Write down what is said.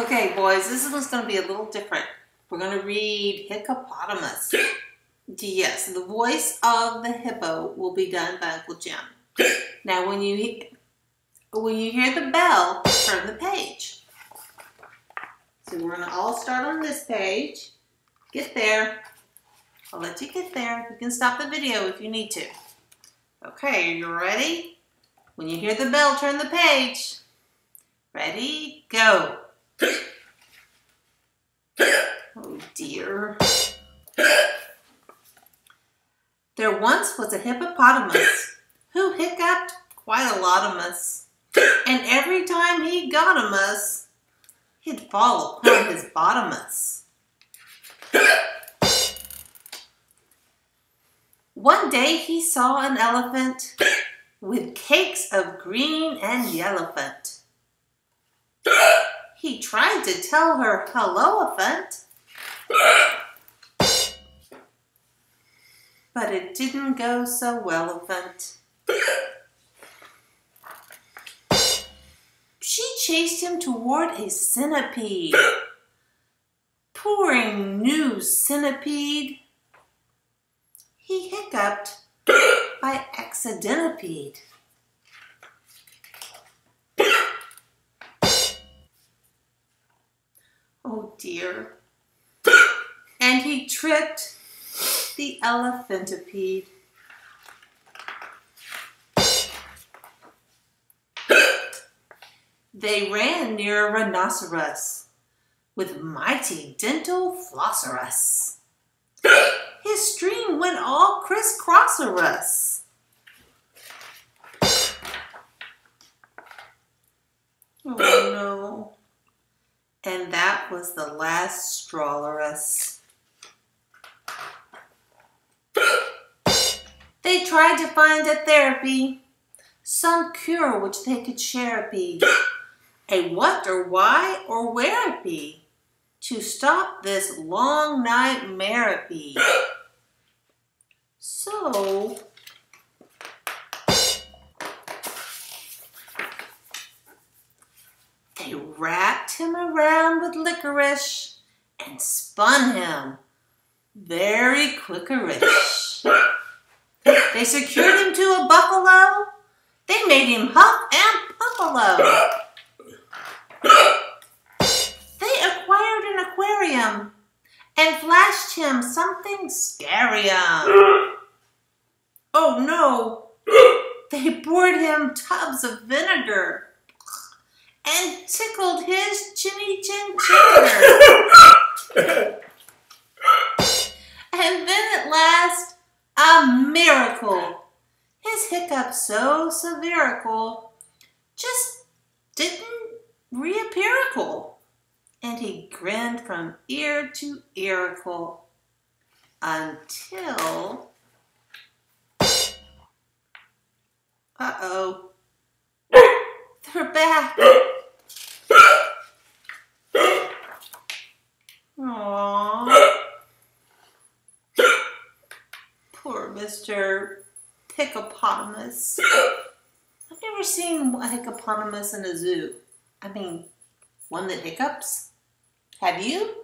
Okay, boys, this one's going to be a little different. We're going to read Hiccupotamus. Yes, the voice of the hippo will be done by Uncle Jim. Now, when you hear the bell, turn the page. So we're going to all start on this page. Get there. I'll let you get there. You can stop the video if you need to. Okay, are you ready? When you hear the bell, turn the page. Ready? Go. Oh dear. There once was a hippopotamus who hiccuped quite a lot of us. And every time he got a muss, he'd fall upon his bottomus. One day he saw an elephant with cakes of green and yellowfant. He tried to tell her hello-ophant, but it didn't go so well-ophant. She chased him toward a centipede. Pouring new centipede. He hiccuped by accidentipede. Oh dear. And he tripped the elephantipede. They ran near a rhinoceros with mighty dental flosserus. His stream went all crisscrosserus. Oh no. And that was the last strawlerus. They tried to find a therapy, some cure which they could share be. A what or why or where it be to stop this long nightmare it be. So they wrapped him around with licorice and spun him very quickerish. They secured him to a buffalo. They made him huff and puffalo. They acquired an aquarium and flashed him something scarium. Oh no, they poured him tubs of vinegar and tickled his chinny chin chicker. And then at last, a miracle. His hiccup so severical just didn't reappearical. And he grinned from ear to earicle until, uh-oh, they're back. Aww. Poor Mr. Hiccupotamus. I've never seen a hiccupotamus in a zoo. I mean, one that hiccups. Have you?